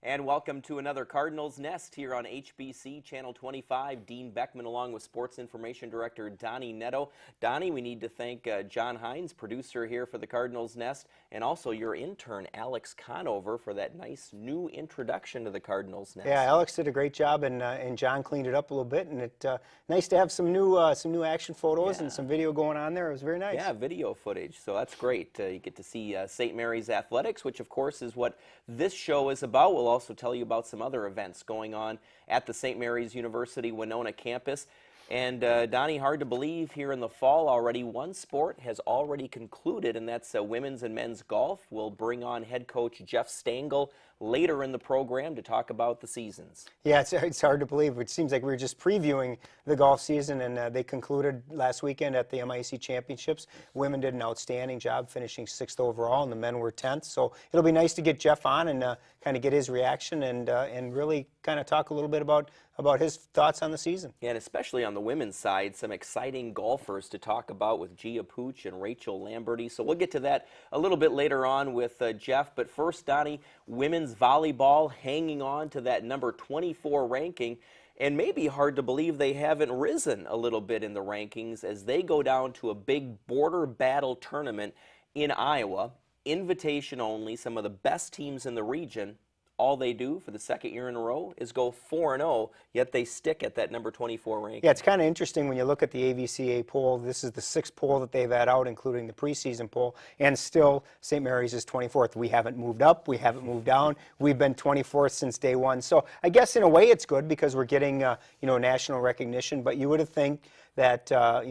And welcome to another Cardinals Nest here on HBC Channel 25. Dean Beckman along with Sports Information Director Donny Nadeau. Donny, we need to thank John Hines, producer here for the Cardinals Nest, and also your intern Alex Conover for that nice new introduction to the Cardinals Nest. Yeah, Alex did a great job, and John cleaned it up a little bit, and it nice to have some new action photos and some video going on there. It was very nice. Yeah, video footage, so that's great. You get to see St. Mary's Athletics, which of course is what this show is about. We'll also tell you about some other events going on at the St. Mary's University Winona campus. And Donnie, hard to believe here in the fall already, one sport has already concluded, and that's women's and men's golf. We'll bring on head coach Jeff Stangl later in the program to talk about the seasons. Yeah, it's hard to believe. It seems like we were just previewing the golf season, and they concluded last weekend at the MIAC Championships. Women did an outstanding job, finishing 6th overall, and the men were 10th. So it'll be nice to get Jeff on and kind of get his reaction and really kind of talk a little bit about his thoughts on the season. Yeah, and especially on the women's side, some exciting golfers to talk about with Gia Pooch and Rachel Lamberty. So we'll get to that a little bit later on with Jeff. But first, Donnie, women's volleyball hanging on to that number 24 ranking. And maybe hard to believe they haven't risen a little bit in the rankings as they go down to a big border battle tournament in Iowa. Invitation only, some of the best teams in the region. All they do for the second year in a row is go 4-0, yet they stick at that number 24 ranking. Yeah, it's kind of interesting when you look at the AVCA poll. This is the 6th poll that they've had out, including the preseason poll, and still St. Mary's is 24th. We haven't moved up. We haven't moved down. We've been 24th since day one. So I guess in a way it's good because we're getting national recognition, but you would have think that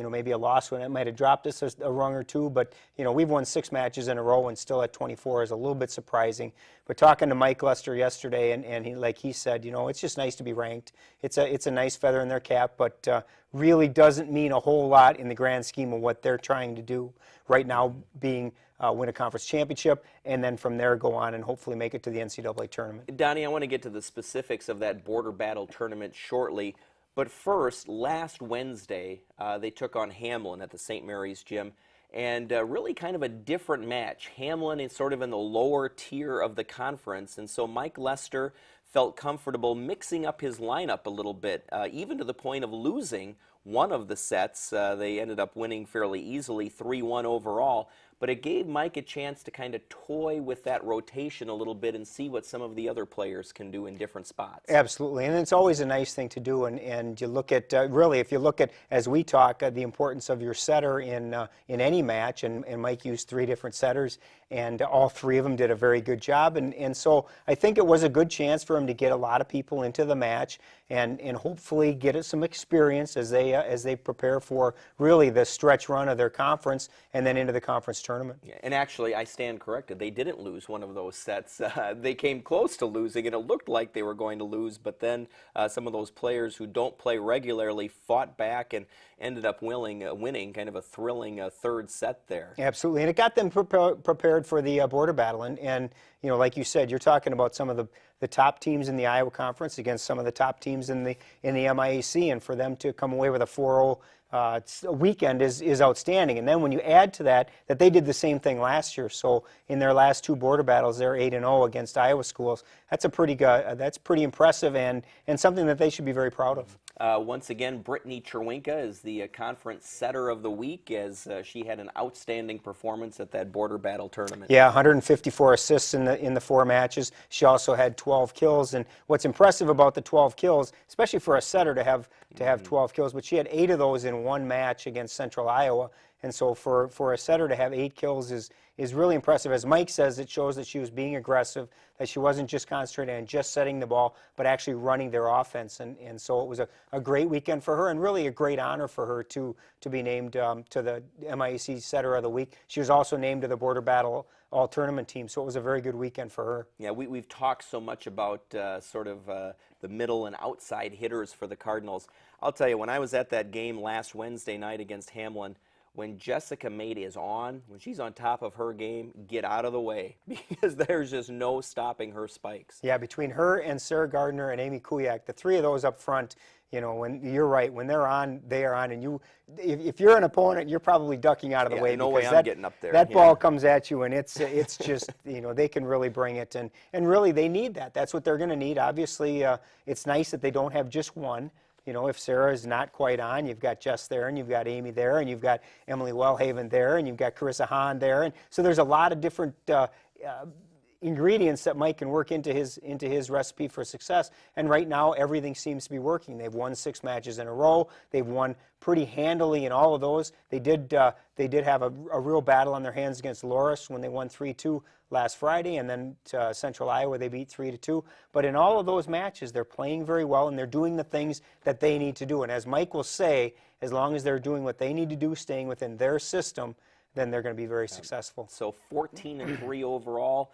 maybe a loss when it might have dropped us a rung or two, but we've won 6 matches in a row and still at 24 is a little bit surprising. But talking to Mike Lester yesterday, and he said, it's just nice to be ranked. It's a nice feather in their cap, but really doesn't mean a whole lot in the grand scheme of what they're trying to do right now, being win a conference championship, and then from there go on and hopefully make it to the NCAA tournament. Donnie, I want to get to the specifics of that border battle tournament shortly. But first, last Wednesday, they took on Hamlin at the St. Mary's Gym, and really kind of a different match. Hamlin is sort of in the lower tier of the conference, and so Mike Lester felt comfortable mixing up his lineup a little bit, even to the point of losing one of the sets. They ended up winning fairly easily, 3-1 overall. But it gave Mike a chance to kind of toy with that rotation a little bit and see what some of the other players can do in different spots. Absolutely, and it's always a nice thing to do. And you look at, really, if you look at, as we talk, the importance of your setter in any match, and Mike used 3 different setters, and all 3 of them did a very good job. And so I think it was a good chance for him to get a lot of people into the match and hopefully get some experience as they prepare for really the stretch run of their conference and then into the conference tournament. Yeah, and actually, I stand corrected. They didn't lose one of those sets. They came close to losing, and it looked like they were going to lose, but then some of those players who don't play regularly fought back and ended up winning kind of a thrilling 3rd set there. Absolutely, and it got them prepared for the border battle. And like you said, you're talking about some of the top teams in the Iowa Conference against some of the top teams in the MIAC, and for them to come away with a 4-0 weekend is outstanding. And then when you add to that they did the same thing last year, so in their last 2 border battles they're 8-0 against Iowa schools. That's pretty impressive and something that they should be very proud of. Once again, Brittany Cherwinka is the conference setter of the week as she had an outstanding performance at that border battle tournament. Yeah, 154 assists in the 4 matches. She also had 12 kills, and what's impressive about the 12 kills, especially for a setter to have 12 kills, but she had 8 of those in one match against Central Iowa. And so for a setter to have 8 kills is really impressive. As Mike says, it shows that she was being aggressive, that she wasn't just concentrating on just setting the ball, but actually running their offense. And so it was a great weekend for her, and really a great honor for her to be named to the MIAC Setter of the Week. She was also named to the Border Battle All-Tournament team, so it was a very good weekend for her. Yeah, we've talked so much about sort of the middle and outside hitters for the Cardinals. I'll tell you, when I was at that game last Wednesday night against Hamlin, when Jessica Mate is on, when she's on top of her game, get out of the way because there's just no stopping her spikes. Yeah, between her and Sarah Gardner and Amy Kuyak, the three of those up front, you know, when you're right, when they're on, they are on, and you, if you're an opponent, you're probably ducking out of the way no because way I'm getting up there. That ball comes at you, and it's just, you know, they can really bring it, and really they need that. That's what they're going to need. Obviously, it's nice that they don't have just one. You know, if Sarah is not quite on, you've got Jess there, and you've got Amy there, and you've got Emily Wellhaven there, and you've got Carissa Hahn there, and so there's a lot of different ingredients that Mike can work into his recipe for success. And right now, everything seems to be working. They've won 6 matches in a row. They've won pretty handily in all of those. They did have a real battle on their hands against Loris when they won 3-2 last Friday, and then Central Iowa they beat 3-2. But in all of those matches, they're playing very well, and they're doing the things that they need to do. And as Mike will say, as long as they're doing what they need to do, staying within their system, then they're going to be very successful. So 14-3 overall.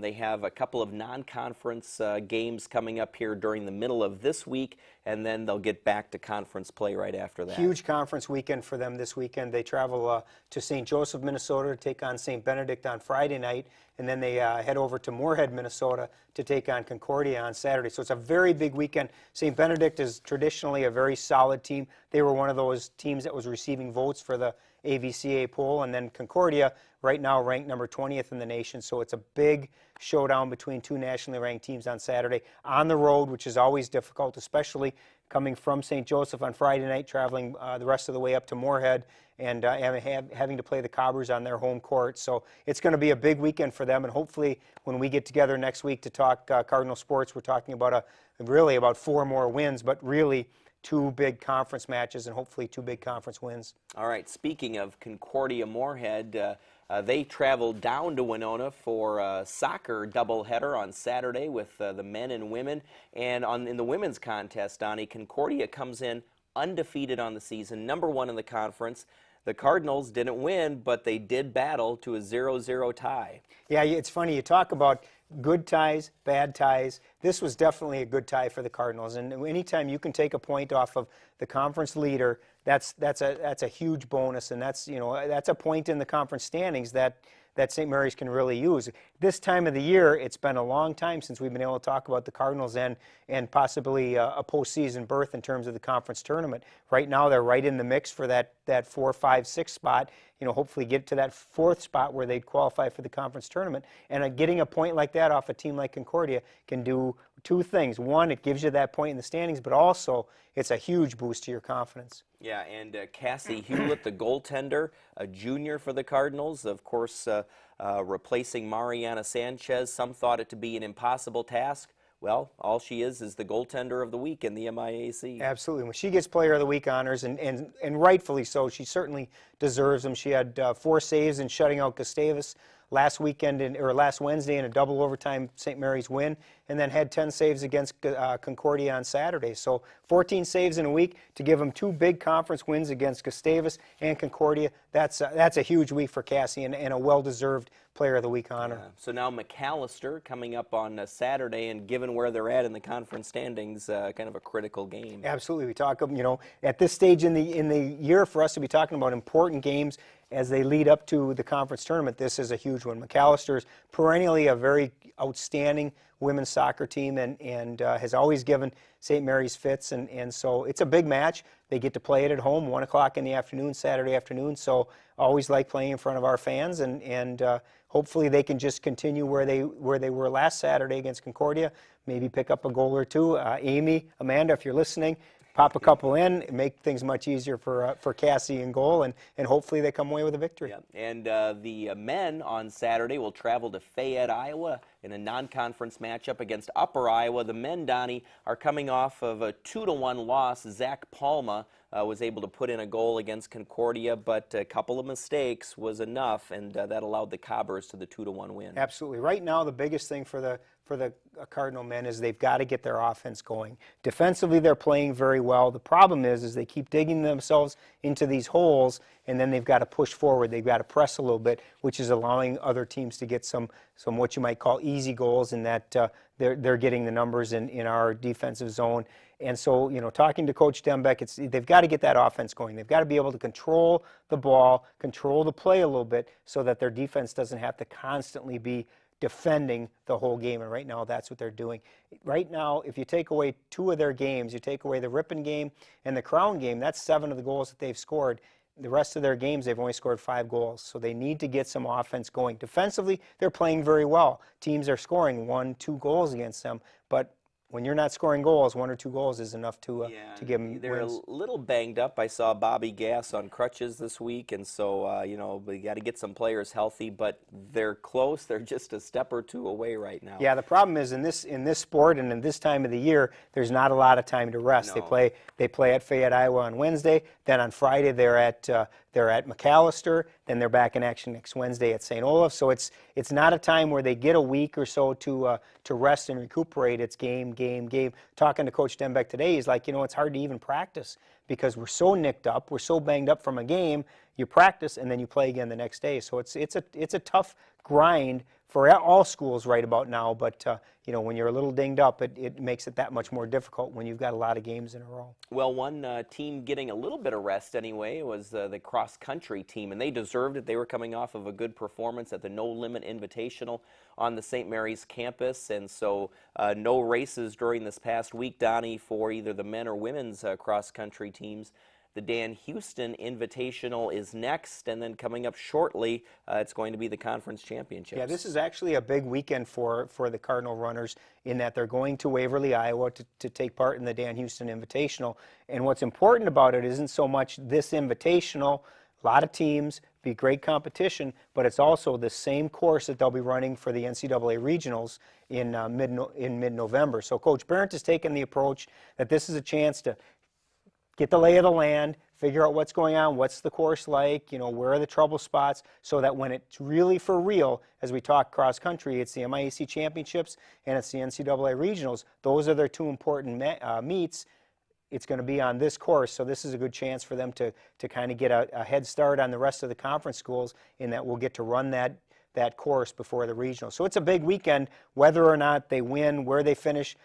They have a couple of non-conference games coming up here during the middle of this week, and then they'll get back to conference play right after that. Huge conference weekend for them this weekend. They travel to St. Joseph, Minnesota to take on St. Benedict on Friday night, and then they head over to Moorhead, Minnesota to take on Concordia on Saturday. So it's a very big weekend. St. Benedict is traditionally a very solid team. They were one of those teams that was receiving votes for the AVCA poll, and then Concordia right now ranked number 20th in the nation, so it's a big showdown between two nationally ranked teams on Saturday on the road, which is always difficult, especially coming from St. Joseph on Friday night, traveling the rest of the way up to Moorhead, and having to play the Cobbers on their home court. So it's going to be a big weekend for them, and hopefully when we get together next week to talk Cardinal sports, we're talking about really about 4 more wins, but really 2 big conference matches and hopefully 2 big conference wins. All right, speaking of Concordia Moorhead, they traveled down to Winona for a soccer doubleheader on Saturday with the men and women. And in the women's contest, Donny, Concordia comes in undefeated on the season, number 1 in the conference. The Cardinals didn't win, but they did battle to a 0-0 tie. Yeah, it's funny. You talk about good ties, bad ties. This was definitely a good tie for the Cardinals. And anytime you can take a point off of the conference leader, that's a huge bonus, and that's a point in the conference standings that St. Mary's can really use. This time of the year, it's been a long time since we've been able to talk about the Cardinals and possibly a postseason berth in terms of the conference tournament. Right now, they're right in the mix for that 4, 5, 6 spot. You know, hopefully get to that 4th spot where they'd qualify for the conference tournament. And getting a point like that off a team like Concordia can do 2 things. One, it gives you that point in the standings, but also it's a huge boost to your confidence. Yeah, and Cassie Hewlett, the goaltender, a junior for the Cardinals, of course, replacing Mariana Sanchez. Some thought it to be an impossible task. Well, all she is the goaltender of the week in the MIAC. Absolutely. When she gets Player of the Week honors, and rightfully so, she certainly deserves them. She had 4 saves in shutting out Gustavus last Wednesday in a double overtime St. Mary's win, and then had 10 saves against Concordia on Saturday. So 14 saves in a week to give them 2 big conference wins against Gustavus and Concordia. That's a huge week for Cassie and a well-deserved Player of the Week honor. Yeah. So now McAllister coming up on Saturday, and given where they're at in the conference standings, kind of a critical game. Absolutely. We talk, at this stage in the year for us to be talking about important games as they lead up to the conference tournament. This is a huge one. McAllister's perennially a very outstanding women's soccer team and has always given St. Mary's fits, and so it's a big match. They get to play it at home, 1 o'clock in the afternoon, Saturday afternoon, so always like playing in front of our fans, and hopefully they can just continue where they were last Saturday against Concordia, maybe pick up a goal or 2. Amy, Amanda, if you're listening, pop a couple in, make things much easier for Cassie in goal, and hopefully they come away with a victory. Yeah. And the men on Saturday will travel to Fayette, Iowa in a non-conference matchup against Upper Iowa. The men, Donny, are coming off of a 2-1 loss. Zach Palma was able to put in a goal against Concordia, but a couple of mistakes was enough, and that allowed the Cobbers to the 2-1 win. Absolutely. Right now, the biggest thing for for the Cardinal men is they've got to get their offense going. Defensively, they're playing very well. The problem is they keep digging themselves into these holes, and then they've got to push forward. They've got to press a little bit, which is allowing other teams to get some what you might call easy goals, in that they're getting the numbers in our defensive zone. And so, talking to Coach Dembeck, they've got to get that offense going. They've got to be able to control the ball, control the play a little bit, so that their defense doesn't have to constantly be defending the whole game. And right now, that's what they're doing. Right now, if you take away 2 of their games, you take away the Ripon game and the Crown game, that's 7 of the goals that they've scored. The rest of their games, they've only scored 5 goals. So they need to get some offense going. Defensively, they're playing very well. Teams are scoring 1, 2 goals against them, but when you're not scoring goals, 1 or 2 goals is enough to give them they're wins. a little banged up. I saw Bobby Gass on crutches this week, and so we got to get some players healthy. But they're close. They're just a step or 2 away right now. Yeah, the problem is in this sport and in this time of the year, there's not a lot of time to rest. No. They play at Fayette, Iowa on Wednesday. Then on Friday they're at McAllister. Then they're back in action next Wednesday at St. Olaf. So it's not a time where they get a week or so to rest and recuperate. It's game. Talking to Coach Dembeck today, he's like, it's hard to even practice because we're so nicked up, we're so banged up from a game. You practice and then you play again the next day. So it's a tough grind for all schools right about now. But when you're a little dinged up, it makes it that much more difficult when you've got a lot of games in a row. Well, one team getting a little bit of rest anyway was the cross-country team, and they deserved it. They were coming off of a good performance at the No Limit Invitational on the St. Mary's campus, and so no races during this past week, Donny, for either the men or women's cross-country teams. The Dan Houston Invitational is next, and then coming up shortly, it's going to be the conference championships. Yeah, this is actually a big weekend for the Cardinal runners in that they're going to Waverly, Iowa to take part in the Dan Houston Invitational. And what's important about it isn't so much this invitational, a lot of teams, be great competition, but it's also the same course that they'll be running for the NCAA regionals in mid-November. So Coach Barrett has taken the approach that this is a chance to get the lay of the land, figure out what's going on, what's the course like, where are the trouble spots, so that when it's really for real, as we talk cross country, it's the MIAC championships and it's the NCAA regionals. Those are their 2 important meets. It's going to be on this course, so this is a good chance for them to kind of get a head start on the rest of the conference schools, in that we'll get to run that course before the regional. So it's a big weekend. Whether or not they win, where they finish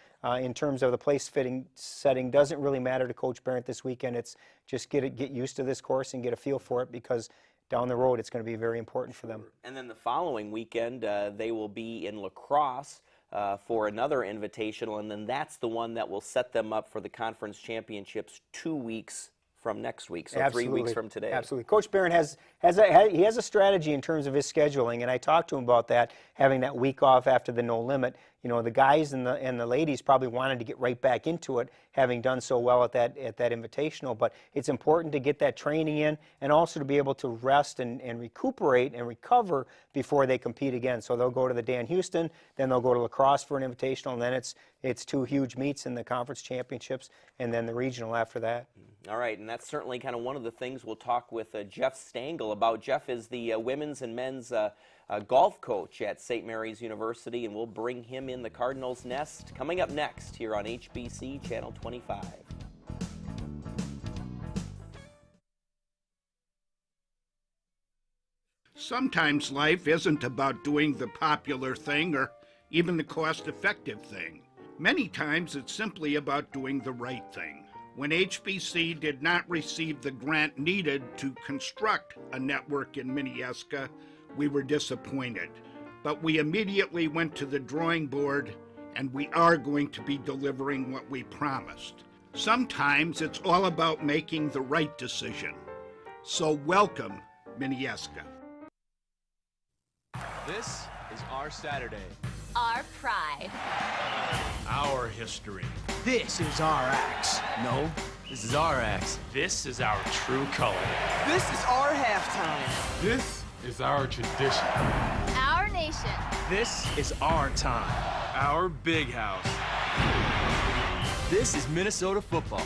in terms of the place setting doesn't really matter to Coach Barrett this weekend. It's just get used to this course and get a feel for it, because down the road it's going to be very important for them. And then the following weekend, they will be in La Crosse for another invitational, and then that's the one that will set them up for the conference championships 2 weeks from next week, so Absolutely. 3 weeks from today. Absolutely. Coach Barron has a strategy in terms of his scheduling, and I talked to him about that, having that week off after the No Limit. The guys and the ladies probably wanted to get right back into it, having done so well at that invitational, but it's important to get that training in and also to be able to rest and recuperate and recover before they compete again. So they'll go to the Dan Houston, then they'll go to La Crosse for an invitational, and then it's 2 huge meets in the conference championships, and then the regional after that. All right, and that's certainly kind of one of the things we'll talk with Jeff Stangl about. Jeff is the women's and men's golf coach at St. Mary's University, and we'll bring him in the Cardinals Nest coming up next here on HBC Channel 25. Sometimes life isn't about doing the popular thing or even the cost-effective thing. Many times it's simply about doing the right thing. When HBC did not receive the grant needed to construct a network in Minneska, we were disappointed. But we immediately went to the drawing board, and we are going to be delivering what we promised. Sometimes it's all about making the right decision. So welcome, Minneska. This is our Saturday. Our pride. Our history. This is our axe. No, this is our axe. This is our true color. This is our halftime. This is our tradition. Our nation. This is our time. Our big house. This is Minnesota football.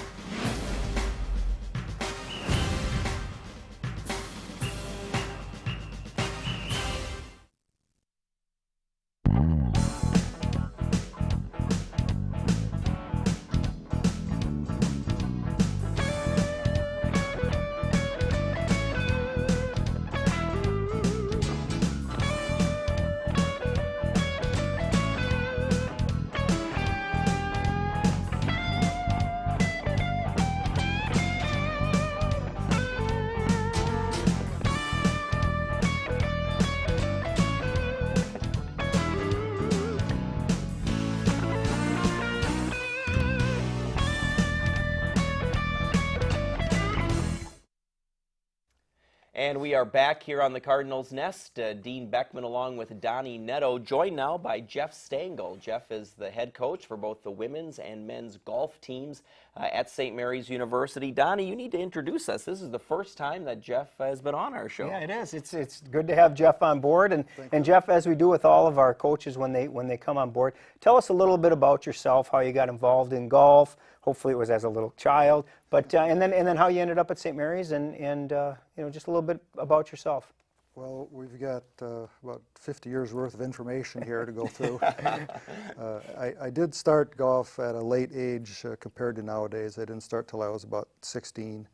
And we are back here on the Cardinals Nest. Dean Beckman along with Donny Nadeau, joined now by Jeff Stangl. Jeff is the head coach for both the women's and men's golf teams at St. Mary's University. Donny, you need to introduce us. This is the first time that Jeff has been on our show. Yeah, it is. It's good to have Jeff on board. And Jeff, as we do with all of our coaches when they come on board, tell us a little bit about yourself, how you got involved in golf. Hopefully it was as a little child, but and then how you ended up at St. Mary's, and you know, just a little bit about yourself. Well, we've got about 50 years worth of information here to go through. I did start golf at a late age compared to nowadays. I didn't start till I was about 16,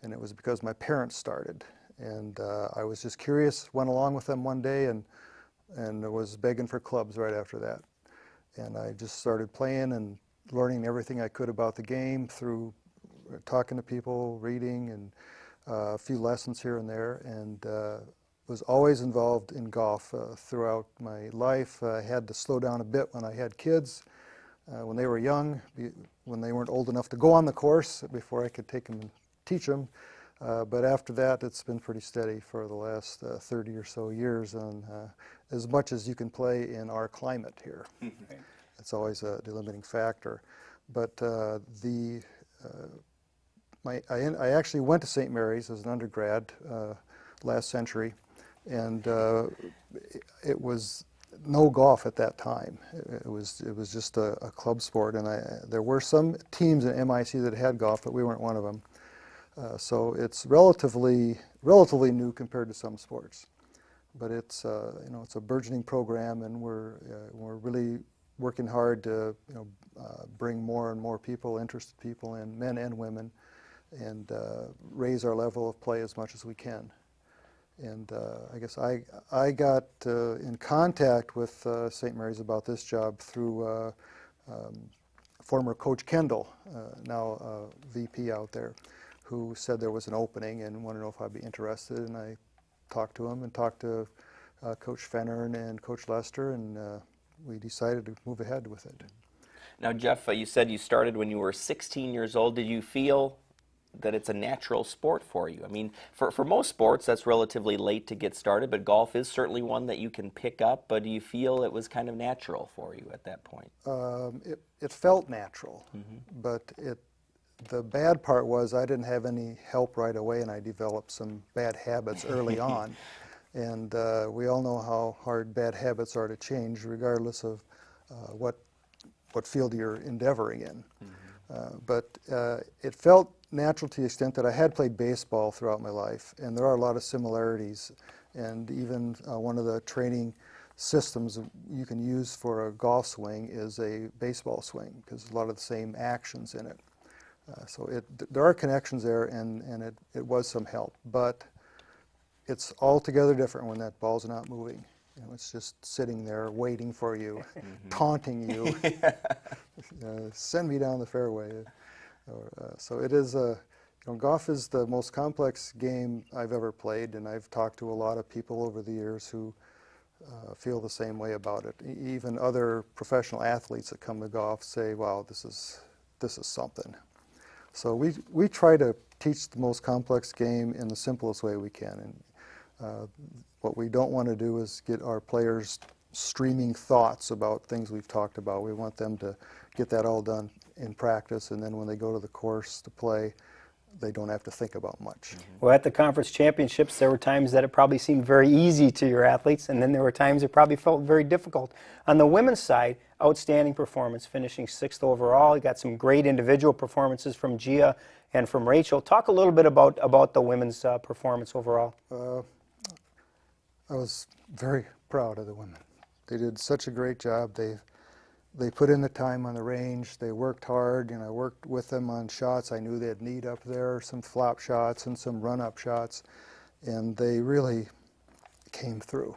and it was because my parents started, and I was just curious. Went along with them one day, and was begging for clubs right after that, and I just started playing and learning everything I could about the game through talking to people, reading, and a few lessons here and there, and was always involved in golf throughout my life. I had to slow down a bit when I had kids, when they were young, when they weren't old enough to go on the course before I could take them and teach them. But after that, it's been pretty steady for the last 30 or so years, on as much as you can play in our climate here. It's always a limiting factor. But I actually went to St. Mary's as an undergrad last century, and it was no golf at that time. It was just a club sport, and there were some teams at MIC that had golf, but we weren't one of them. So it's relatively new compared to some sports, but it's you know, it's a burgeoning program, and we're really working hard to bring more and more people, interested people in, men and women, and raise our level of play as much as we can. And I guess I got in contact with St. Mary's about this job through former Coach Kendall, now VP out there, who said there was an opening and wanted to know if I'd be interested. And I talked to him and talked to Coach Fenner and Coach Lester, and we decided to move ahead with it. Now, Jeff, you said you started when you were 16 years old. Did you feel that it's a natural sport for you? I mean, for most sports, that's relatively late to get started, but golf is certainly one that you can pick up. But do you feel it was kind of natural for you at that point? It felt natural, but the bad part was I didn't have any help right away, and I developed some bad habits early on. And we all know how hard bad habits are to change, regardless of what field you're endeavoring in. But it felt natural to the extent that I had played baseball throughout my life, and there are a lot of similarities. And even one of the training systems you can use for a golf swing is a baseball swing, because a lot of the same actions in it. So there are connections there, and it was some help. But it's altogether different when that ball's not moving. You know, it's just sitting there waiting for you, taunting you. Send me down the fairway. So it is golf is the most complex game I've ever played, and I've talked to a lot of people over the years who feel the same way about it. Even other professional athletes that come to golf say, "Wow, this is something." So we try to teach the most complex game in the simplest way we can, and what we don't want to do is get our players streaming thoughts about things we've talked about. We want them to get that all done in practice, and then when they go to the course to play, they don't have to think about much. Well, at the conference championships, there were times that it probably seemed very easy to your athletes, and then there were times it probably felt very difficult. On the women's side, outstanding performance, finishing 6th overall. You got some great individual performances from Gia and from Rachel. Talk a little bit about the women's performance overall. I was very proud of the women. They did such a great job. They put in the time on the range. They worked hard, and I worked with them on shots. I knew they'd need up there, some flop shots and some run-up shots, and they really came through.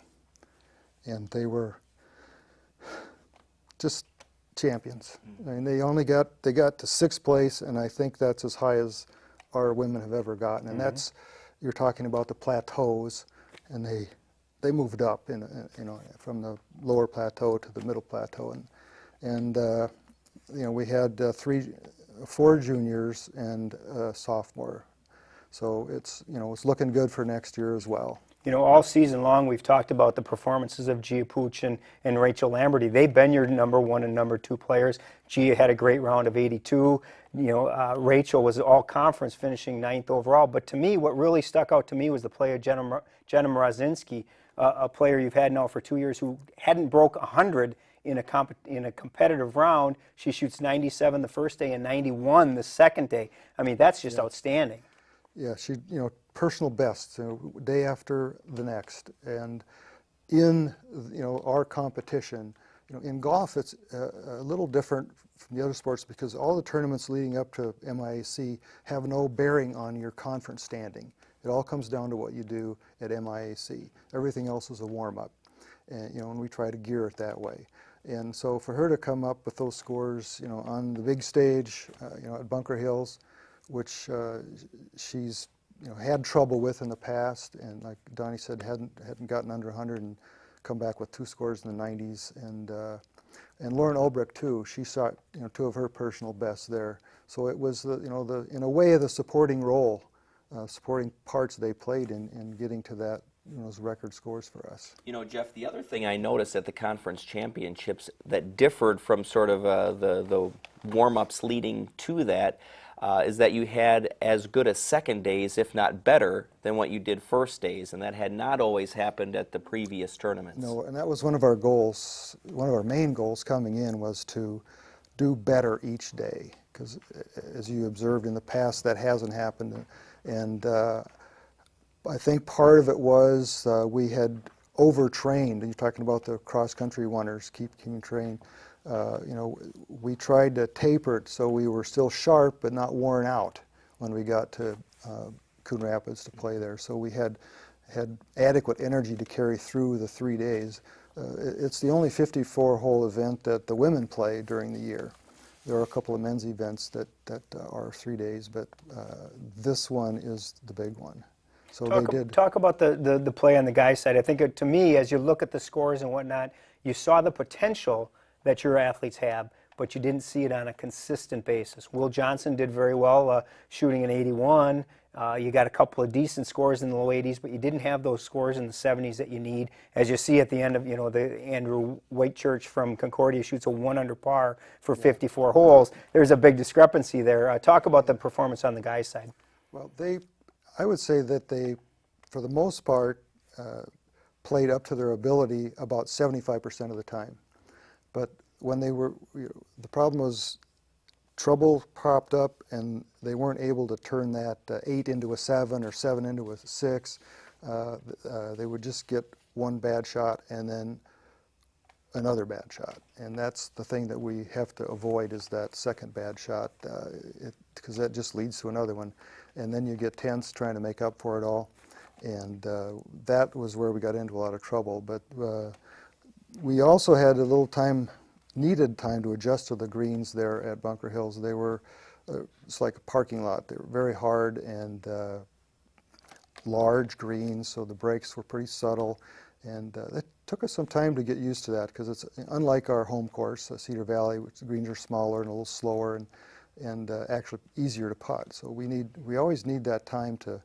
And they were just champions. I mean, they got to 6th place, and I think that's as high as our women have ever gotten. And that's, you're talking about the plateaus, and they moved up from the lower plateau to the middle plateau, and we had 4 juniors and a sophomore So it's, it's looking good for next year as well. All season long we've talked about the performances of Gia Pooch and Rachel Lamberty. They've been your number 1 and number 2 players. Gia had a great round of 82. Rachel was all conference, finishing 9th overall. But to me, what really stuck out to me was the play of Jenna Mrazinski, a player you've had now for 2 years who hadn't broke 100 in a competitive round. She shoots 97 the first day and 91 the second day. I mean, that's just outstanding. Yeah, she, personal best, day after the next. And in, our competition, in golf it's a little different from the other sports because all the tournaments leading up to MIAC have no bearing on your conference standing. It all comes down to what you do at MIAC. Everything else is a warm-up, and we try to gear it that way. And so for her to come up with those scores, on the big stage, at Bunker Hills, which she's had trouble with in the past, and like Donnie said, hadn't gotten under 100 and come back with 2 scores in the 90s, and Lauren Ulbrich too. She shot 2 of her personal bests there. So it was in a way the supporting role, supporting parts they played in getting to that those record scores for us. Jeff, the other thing I noticed at the conference championships that differed from sort of the warm-ups leading to that is that you had as good a second days, if not better, than what you did first days, and that had not always happened at the previous tournaments. No, and that was one of our goals. One of our main goals coming in was to do better each day, because as you observed in the past, that hasn't happened. And I think part of it was we had overtrained. You're talking about the cross-country runners, keeping trained. We tried to taper it so we were still sharp but not worn out when we got to Coon Rapids to play there. So we had adequate energy to carry through the 3 days. It's the only 54-hole event that the women play during the year. There are a couple of men's events that are 3 days, but this one is the big one. So Talk about the play on the guys' side. I think to me, as you look at the scores and whatnot, you saw the potential that your athletes have, but you didn't see it on a consistent basis. Will Johnson did very well, shooting an 81. You got a couple of decent scores in the low 80s, but you didn't have those scores in the 70s that you need. As you see at the end of, the Andrew Whitechurch from Concordia shoots a 1 under par for 54 holes. There's a big discrepancy there. Talk about the performance on the guys' side. Well, I would say that they, for the most part, played up to their ability about 75% of the time. But when they were, the problem was trouble popped up and they weren't able to turn that 8 into a 7 or 7 into a 6. They would just get one bad shot and then another bad shot. And that's the thing that we have to avoid, is that second bad shot, because that just leads to another one. And then you get tense trying to make up for it all. And that was where we got into a lot of trouble. But we also had a little needed time to adjust to the greens there at Bunker Hills. They were, it's like a parking lot. They were very hard and large greens, so the breaks were pretty subtle. And it took us some time to get used to that, because it's unlike our home course, Cedar Valley, which the greens are smaller and a little slower and actually easier to putt. So we always need that time to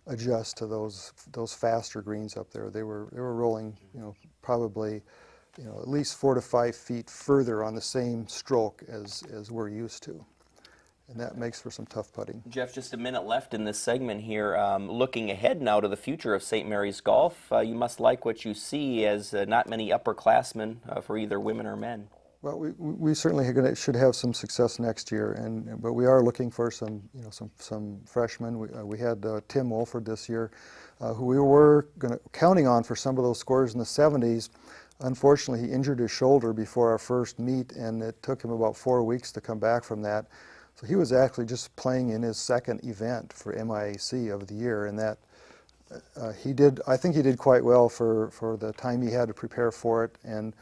adjust to those faster greens up there. They were rolling, probably, at least 4 to 5 feet further on the same stroke as we're used to. And that makes for some tough putting. Jeff, just a minute left in this segment here. Looking ahead now to the future of St. Mary's Golf, you must like what you see as not many upperclassmen for either women or men. Well, we certainly should have some success next year, but we are looking for some freshmen. We had Tim Wolford this year, who we were counting on for some of those scores in the 70s. Unfortunately, he injured his shoulder before our first meet, and it took him about 4 weeks to come back from that. So he was actually just playing in his second event for MIAC of the year, and that I think he did quite well for the time he had to prepare for it, and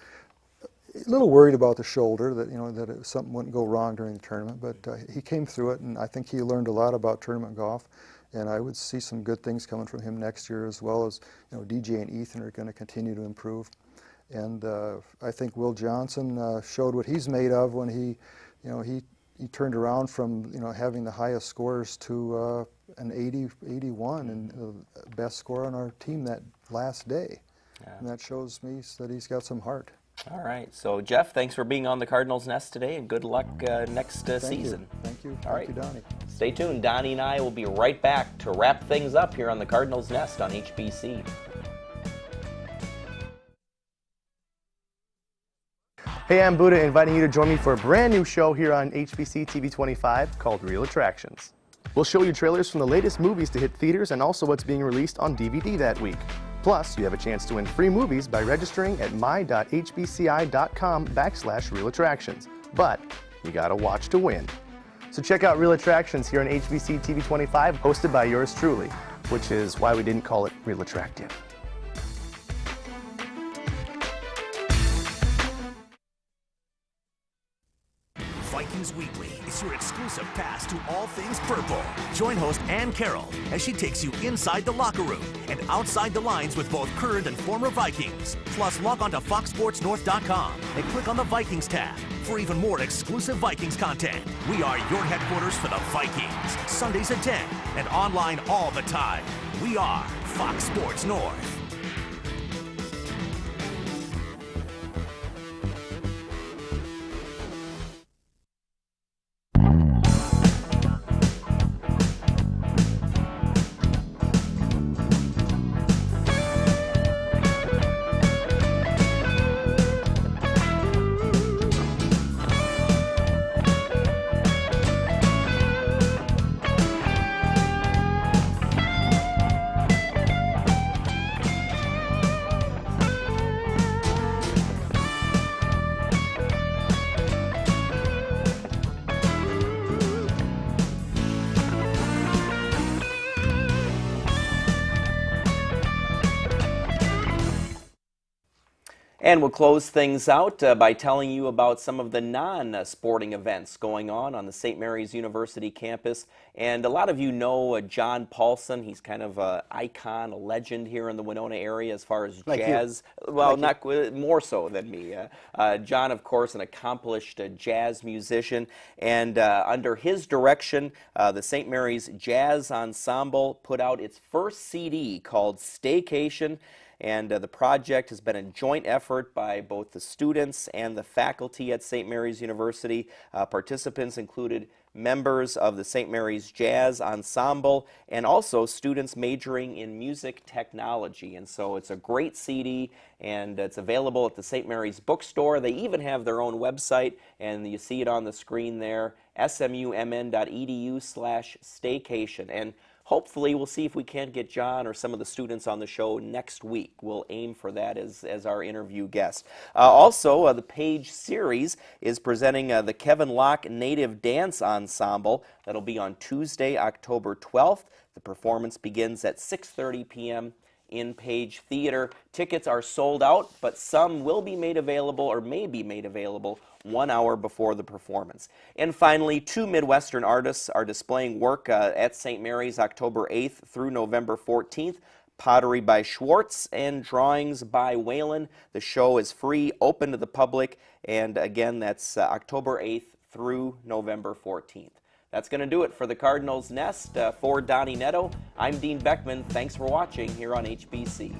a little worried about the shoulder, that something wouldn't go wrong during the tournament, but he came through it, and I think he learned a lot about tournament golf, and I would see some good things coming from him next year, as well as DJ and Ethan are going to continue to improve. And I think Will Johnson showed what he's made of when he turned around from having the highest scores to an 81 and best score on our team that last day. And that shows me that he's got some heart. All right. So, Jeff, thanks for being on the Cardinals Nest today, and good luck next season. Thank you. All Thank you, Donny. Stay tuned. Donnie and I will be right back to wrap things up here on the Cardinals Nest on HBC. Hey, I'm Buddha, inviting you to join me for a brand new show here on HBC TV 25 called Real Attractions. We'll show you trailers from the latest movies to hit theaters and also what's being released on DVD that week. Plus, you have a chance to win free movies by registering at my.hbci.com/real-attractions. But you gotta watch to win. So check out Real Attractions here on HBC TV 25, hosted by yours truly, which is why we didn't call it Real Attractive. Vikings Weekly is your exclusive pass to all things purple. Join host Ann Carroll as she takes you inside the locker room and outside the lines with both current and former Vikings. Plus, log on to foxsportsnorth.com and click on the Vikings tab for even more exclusive Vikings content. We are your headquarters for the Vikings, Sundays at 10 and online all the time. We are Fox Sports North. And we'll close things out by telling you about some of the non-sporting events going on the St. Mary's University campus. And a lot of you know John Paulson. He's kind of an icon, a legend here in the Winona area as far as jazz. Well, not more so than me. John, of course, an accomplished jazz musician. And under his direction, the St. Mary's Jazz Ensemble put out its first CD called Staycation. And the project has been a joint effort by both the students and the faculty at St. Mary's University. Participants included members of the St. Mary's Jazz Ensemble and also students majoring in music technology. And so it's a great CD, and it's available at the St. Mary's bookstore. They even have their own website, and you see it on the screen there, smumn.edu/staycation. And hopefully, we'll see if we can't get John or some of the students on the show next week. We'll aim for that as our interview guest. Also, the Page series is presenting the Kevin Locke Native Dance Ensemble. That'll be on Tuesday, October 12th. The performance begins at 6:30 p.m. in Page Theater. Tickets are sold out, but some will be made available or may be made available 1 hour before the performance. And finally, 2 Midwestern artists are displaying work at St. Mary's October 8th through November 14th. Pottery by Schwartz and Drawings by Whalen. The show is free, open to the public, and again, that's October 8th through November 14th. That's going to do it for the Cardinals Nest. For Donny Nadeau, I'm Dean Beckman. Thanks for watching here on HBC.